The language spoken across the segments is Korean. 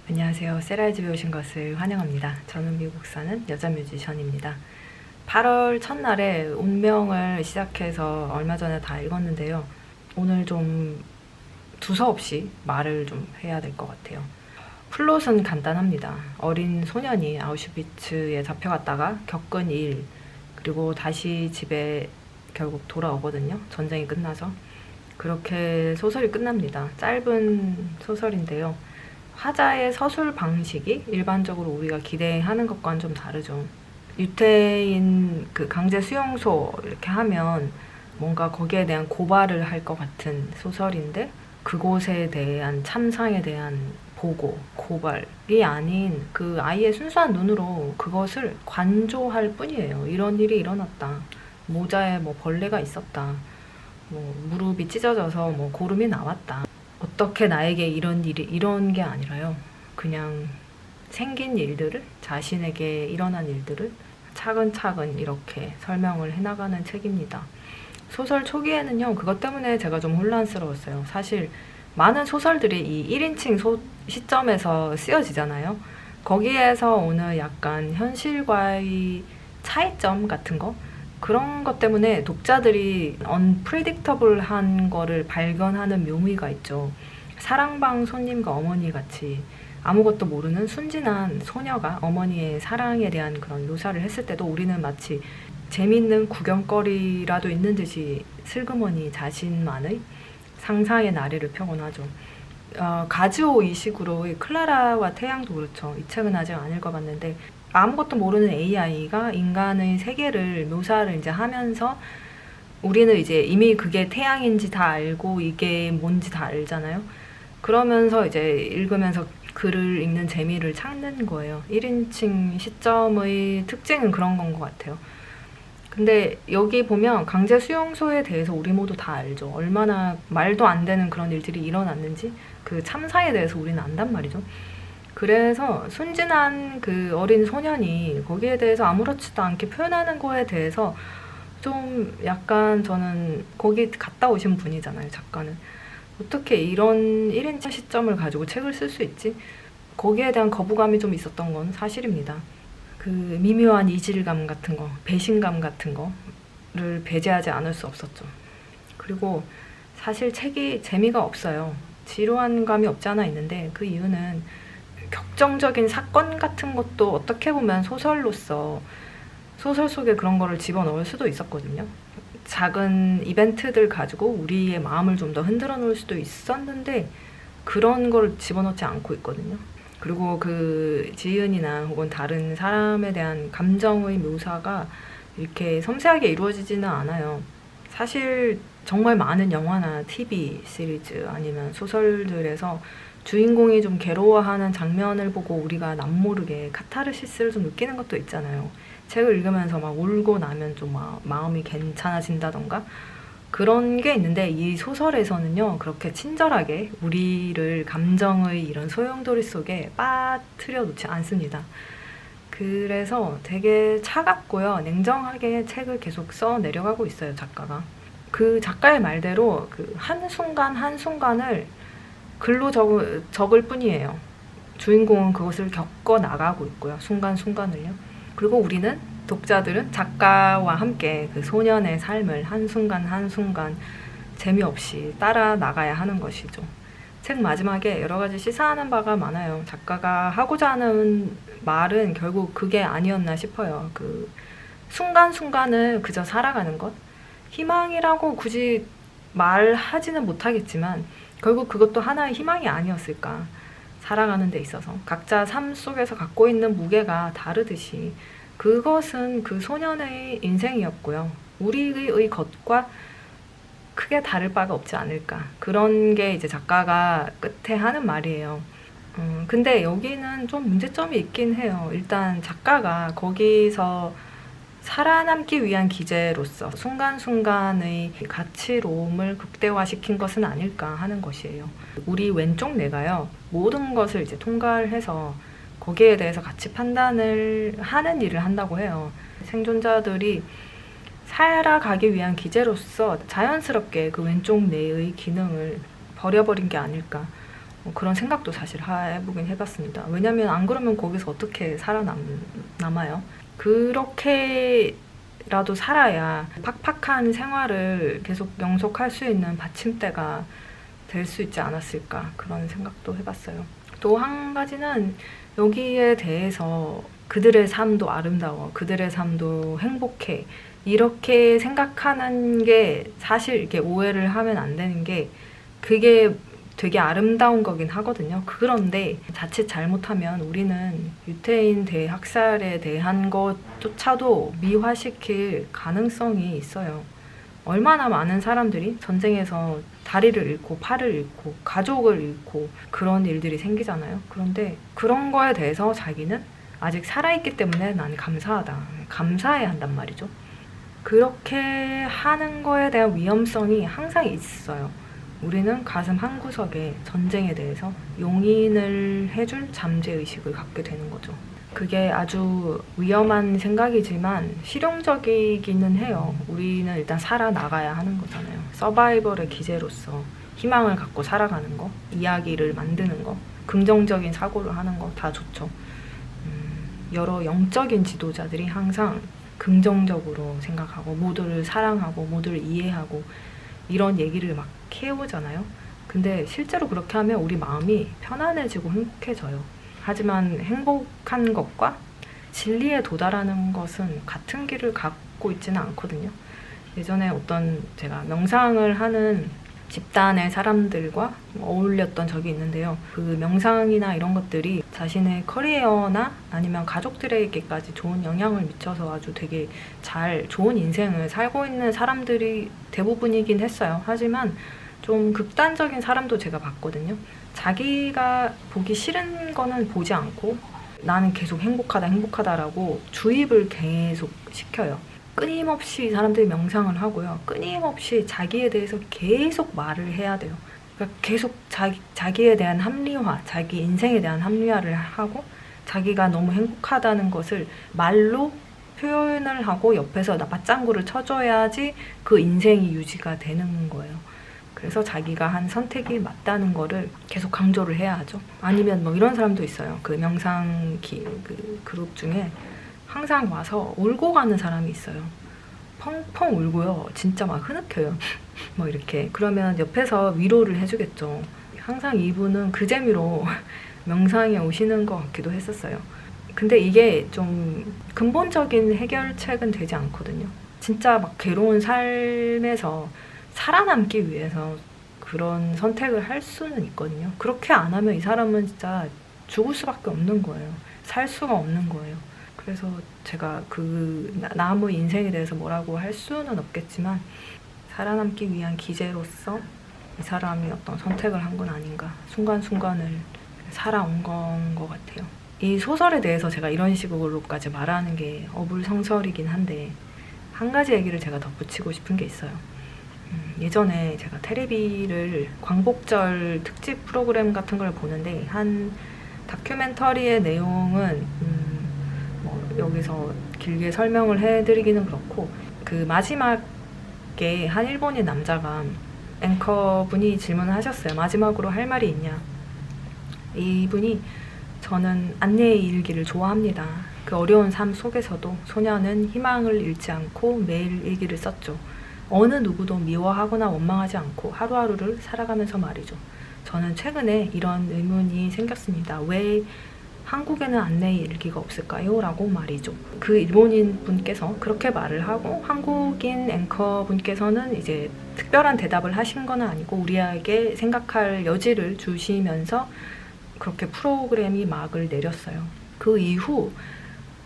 안녕하세요. 세라의 집에 오신 것을 환영합니다. 저는 미국 사는 여자 뮤지션입니다. 8월 첫날에 운명을 시작해서 얼마 전에 다 읽었는데요. 오늘 좀 두서없이 말을 좀 해야 될 것 같아요. 플롯은 간단합니다. 어린 소년이 아우슈비츠에 잡혀갔다가 겪은 일, 그리고 다시 집에 결국 돌아오거든요. 전쟁이 끝나서. 그렇게 소설이 끝납니다. 짧은 소설인데요. 화자의 서술 방식이 일반적으로 우리가 기대하는 것과는 좀 다르죠. 유태인 그 강제 수용소 이렇게 하면 뭔가 거기에 대한 고발을 할 것 같은 소설인데, 그곳에 대한 참상에 대한 보고, 고발이 아닌 그 아이의 순수한 눈으로 그것을 관조할 뿐이에요. 이런 일이 일어났다. 모자에 뭐 벌레가 있었다. 뭐 무릎이 찢어져서 뭐 고름이 나왔다. 어떻게 나에게 이런 일이 이런 게 아니라요. 그냥 생긴 일들을, 자신에게 일어난 일들을 차근차근 이렇게 설명을 해나가는 책입니다. 소설 초기에는요, 그것 때문에 제가 좀 혼란스러웠어요. 사실 많은 소설들이 이 1인칭 시점에서 쓰여지잖아요. 거기에서 오는 약간 현실과의 차이점 같은 거, 그런 것 때문에 독자들이 unpredictable한 거를 발견하는 묘미가 있죠. 사랑방 손님과 어머니 같이 아무것도 모르는 순진한 소녀가 어머니의 사랑에 대한 그런 묘사를 했을 때도 우리는 마치 재밌는 구경거리라도 있는 듯이 슬그머니 자신만의 상상의 나래를 펴곤 하죠. 가즈오 이식으로의 클라라와 태양도 그렇죠. 이 책은 아직 안 읽어봤는데, 아무것도 모르는 AI가 인간의 세계를 묘사를 이제 하면서 우리는 이제 이미 그게 태양인지 다 알고 이게 뭔지 다 알잖아요. 그러면서 이제 읽으면서 글을 읽는 재미를 찾는 거예요. 1인칭 시점의 특징은 그런 건 것 같아요. 근데 여기 보면 강제 수용소에 대해서 우리 모두 다 알죠. 얼마나 말도 안 되는 그런 일들이 일어났는지, 그 참사에 대해서 우리는 안단 말이죠. 그래서 순진한 그 어린 소년이 거기에 대해서 아무렇지도 않게 표현하는 거에 대해서 좀 약간, 저는 거기 갔다 오신 분이잖아요, 작가는. 어떻게 이런 1인칭 시점을 가지고 책을 쓸 수 있지? 거기에 대한 거부감이 좀 있었던 건 사실입니다. 그 미묘한 이질감 같은 거, 배신감 같은 거를 배제하지 않을 수 없었죠. 그리고 사실 책이 재미가 없어요. 지루한 감이 없지 않아 있는데, 그 이유는 격정적인 사건 같은 것도 어떻게 보면 소설로서 소설 속에 그런 거를 집어넣을 수도 있었거든요. 작은 이벤트들 가지고 우리의 마음을 좀 더 흔들어 놓을 수도 있었는데, 그런 걸 집어넣지 않고 있거든요. 그리고 그 지은이나 혹은 다른 사람에 대한 감정의 묘사가 이렇게 섬세하게 이루어지지는 않아요. 사실 정말 많은 영화나 TV 시리즈 아니면 소설들에서 주인공이 좀 괴로워하는 장면을 보고 우리가 남모르게 카타르시스를 좀 느끼는 것도 있잖아요. 책을 읽으면서 막 울고 나면 좀 마음이 괜찮아진다던가 그런 게 있는데, 이 소설에서는요, 그렇게 친절하게 우리를 감정의 이런 소용돌이 속에 빠뜨려 놓지 않습니다. 그래서 되게 차갑고요, 냉정하게 책을 계속 써 내려가고 있어요, 작가가. 그 작가의 말대로 그 한순간 한순간을 글로 적을 뿐이에요. 주인공은 그것을 겪어 나가고 있고요, 순간순간을요. 그리고 우리는, 독자들은 작가와 함께 그 소년의 삶을 한순간 한순간 재미없이 따라 나가야 하는 것이죠. 책 마지막에 여러 가지 시사하는 바가 많아요. 작가가 하고자 하는 말은 결국 그게 아니었나 싶어요. 그 순간순간을 그저 살아가는 것. 희망이라고 굳이 말하지는 못하겠지만 결국 그것도 하나의 희망이 아니었을까. 살아가는 데 있어서 각자 삶 속에서 갖고 있는 무게가 다르듯이 그것은 그 소년의 인생이었고요. 우리의 것과 크게 다를 바가 없지 않을까. 그런 게 이제 작가가 끝에 하는 말이에요. 근데 여기는 좀 문제점이 있긴 해요. 일단 작가가 거기서 살아남기 위한 기제로서 순간순간의 가치로움을 극대화시킨 것은 아닐까 하는 것이에요. 우리 왼쪽 뇌가요, 모든 것을 이제 통괄해서 거기에 대해서 가치 판단을 하는 일을 한다고 해요. 생존자들이 살아가기 위한 기제로서 자연스럽게 그 왼쪽 뇌의 기능을 버려버린 게 아닐까. 그런 생각도 사실 해보긴 해봤습니다. 왜냐면 안 그러면 거기서 어떻게 살아남아요? 그렇게라도 살아야 팍팍한 생활을 계속 영속할 수 있는 받침대가 될 수 있지 않았을까, 그런 생각도 해봤어요. 또 한 가지는 여기에 대해서 그들의 삶도 아름다워, 그들의 삶도 행복해, 이렇게 생각하는 게 사실 이렇게 오해를 하면 안 되는 게, 그게 되게 아름다운 거긴 하거든요. 그런데 자칫 잘못하면 우리는 유태인 대학살에 대한 것조차도 미화시킬 가능성이 있어요. 얼마나 많은 사람들이 전쟁에서 다리를 잃고 팔을 잃고 가족을 잃고 그런 일들이 생기잖아요. 그런데 그런 거에 대해서 자기는 아직 살아있기 때문에 난 감사하다, 감사해야 한단 말이죠. 그렇게 하는 거에 대한 위험성이 항상 있어요. 우리는 가슴 한구석에 전쟁에 대해서 용인을 해줄 잠재의식을 갖게 되는 거죠. 그게 아주 위험한 생각이지만 실용적이기는 해요. 우리는 일단 살아나가야 하는 거잖아요. 서바이벌의 기제로서 희망을 갖고 살아가는 거, 이야기를 만드는 거, 긍정적인 사고를 하는 거 다 좋죠. 여러 영적인 지도자들이 항상 긍정적으로 생각하고 모두를 사랑하고 모두를 이해하고 이런 얘기를 막 해오잖아요. 근데 실제로 그렇게 하면 우리 마음이 편안해지고 행복해져요. 하지만 행복한 것과 진리에 도달하는 것은 같은 길을 갖고 있지는 않거든요. 예전에 제가 명상을 하는 집단의 사람들과 어울렸던 적이 있는데요. 그 명상이나 이런 것들이 자신의 커리어나 아니면 가족들에게까지 좋은 영향을 미쳐서 아주 되게 좋은 인생을 살고 있는 사람들이 대부분이긴 했어요. 하지만 좀 극단적인 사람도 제가 봤거든요. 자기가 보기 싫은 거는 보지 않고 나는 계속 행복하다라고 주입을 계속 시켜요. 끊임없이 사람들이 명상을 하고요. 끊임없이 자기에 대해서 계속 말을 해야 돼요. 그러니까 계속 자기에 대한 합리화, 자기 인생에 대한 합리화를 하고 자기가 너무 행복하다는 것을 말로 표현을 하고 옆에서 맞장구를 쳐줘야지 그 인생이 유지가 되는 거예요. 그래서 자기가 한 선택이 맞다는 거를 계속 강조를 해야 하죠. 아니면 뭐 이런 사람도 있어요. 그 명상 그 그룹 중에 항상 와서 울고 가는 사람이 있어요. 펑펑 울고요. 진짜 막 흐느껴요. 뭐 이렇게. 그러면 옆에서 위로를 해주겠죠. 항상 이분은 그 재미로 명상에 오시는 것 같기도 했었어요. 근데 이게 좀 근본적인 해결책은 되지 않거든요. 진짜 막 괴로운 삶에서 살아남기 위해서 그런 선택을 할 수는 있거든요. 그렇게 안 하면 이 사람은 진짜 죽을 수밖에 없는 거예요. 살 수가 없는 거예요. 그래서 제가 남의 인생에 대해서 뭐라고 할 수는 없겠지만 살아남기 위한 기제로서 이 사람이 어떤 선택을 한 건 아닌가, 순간순간을 살아온 건 것 같아요. 이 소설에 대해서 제가 이런 식으로까지 말하는 게 어불성설이긴 한데 한 가지 얘기를 제가 덧붙이고 싶은 게 있어요. 예전에 제가 테레비를 광복절 특집 프로그램 같은 걸 보는데 한 다큐멘터리의 내용은 여기서 길게 설명을 해드리기는 그렇고 그 마지막에 한 일본인 남자가 앵커분이 질문을 하셨어요. 마지막으로 할 말이 있냐. 이분이 저는 안내의 일기를 좋아합니다. 그 어려운 삶 속에서도 소녀는 희망을 잃지 않고 매일 일기를 썼죠. 어느 누구도 미워하거나 원망하지 않고 하루하루를 살아가면서 말이죠. 저는 최근에 이런 의문이 생겼습니다. 왜 한국에는 안내의 일기가 없을까요? 라고 말이죠. 그 일본인 분께서 그렇게 말을 하고 한국인 앵커 분께서는 이제 특별한 대답을 하신 건 아니고 우리에게 생각할 여지를 주시면서 그렇게 프로그램이 막을 내렸어요. 그 이후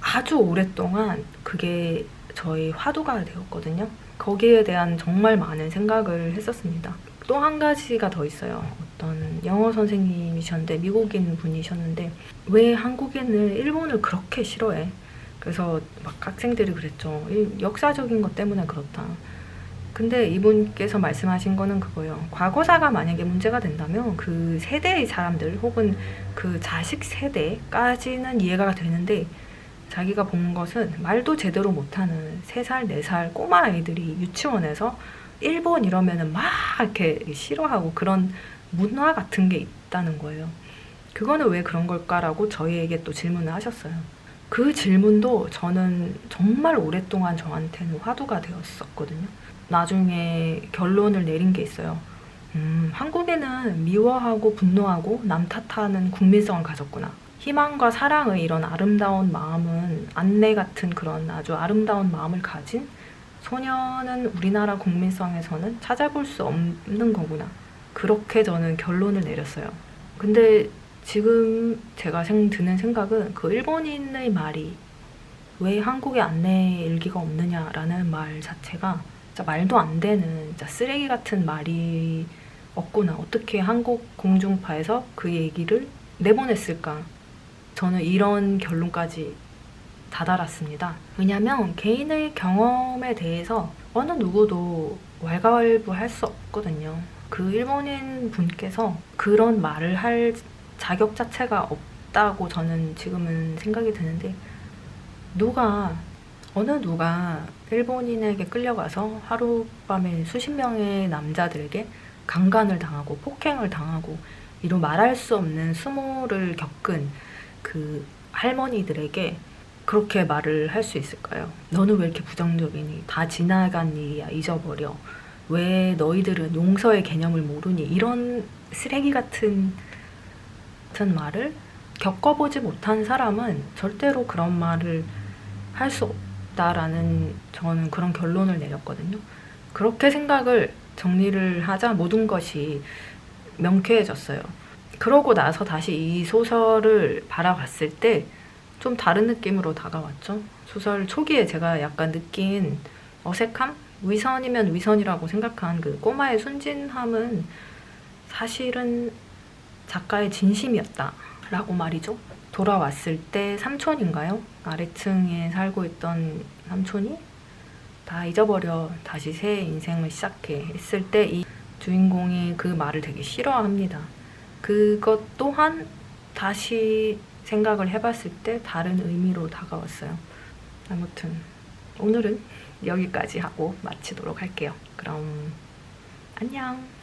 아주 오랫동안 그게 저희 화두가 되었거든요. 거기에 대한 정말 많은 생각을 했었습니다. 또 한 가지가 더 있어요. 어떤 영어 선생님이셨는데 미국인 분이셨는데 왜 한국인을 일본을 그렇게 싫어해? 그래서 막 학생들이 그랬죠. 역사적인 것 때문에 그렇다. 근데 이분께서 말씀하신 거는 그거예요. 과거사가 만약에 문제가 된다면 그 세대의 사람들 혹은 그 자식 세대까지는 이해가 되는데 자기가 본 것은 말도 제대로 못하는 3살, 4살 꼬마 아이들이 유치원에서 일본 이러면은 막 이렇게 싫어하고 그런 문화 같은 게 없다는 거예요. 그거는 왜 그런 걸까라고 저희에게 또 질문을 하셨어요. 그 질문도 저는 정말 오랫동안 저한테는 화두가 되었었거든요. 나중에 결론을 내린 게 있어요. 한국에는 미워하고 분노하고 남 탓하는 국민성을 가졌구나. 희망과 사랑의 이런 아름다운 마음은, 안내 같은 그런 아주 아름다운 마음을 가진 소녀는 우리나라 국민성에서는 찾아볼 수 없는 거구나. 그렇게 저는 결론을 내렸어요. 근데 지금 제가 드는 생각은 그 일본인의 말이 왜 한국에 안내 일기가 없느냐라는 말 자체가 진짜 말도 안 되는 진짜 쓰레기 같은 말이 없구나. 어떻게 한국 공중파에서 그 얘기를 내보냈을까. 저는 이런 결론까지 다다랐습니다. 왜냐면 개인의 경험에 대해서 어느 누구도 왈가왈부할 수 없거든요. 그 일본인 분께서 그런 말을 할 자격 자체가 없다고 저는 지금은 생각이 드는데, 어느 누가 일본인에게 끌려가서 하룻밤에 수십 명의 남자들에게 강간을 당하고 폭행을 당하고 이런 말할 수 없는 수모를 겪은 그 할머니들에게 그렇게 말을 할 수 있을까요? 너는 왜 이렇게 부정적이니? 다 지나간 일이야. 잊어버려. 왜 너희들은 용서의 개념을 모르니? 이런 쓰레기 같은 말을 겪어보지 못한 사람은 절대로 그런 말을 할 수 없다라는, 저는 그런 결론을 내렸거든요. 그렇게 생각을 정리를 하자 모든 것이 명쾌해졌어요. 그러고 나서 다시 이 소설을 바라봤을 때 좀 다른 느낌으로 다가왔죠. 소설 초기에 제가 약간 느낀 어색함? 위선이면 위선이라고 생각한 그 꼬마의 순진함은 사실은 작가의 진심이었다 라고 말이죠. 돌아왔을 때 삼촌인가요? 아래층에 살고 있던 삼촌이 다 잊어버려, 다시 새 인생을 시작해 했을 때 이 주인공이 그 말을 되게 싫어합니다. 그것 또한 다시 생각을 해봤을 때 다른 의미로 다가왔어요. 아무튼 오늘은 여기까지 하고 마치도록 할게요. 그럼 안녕.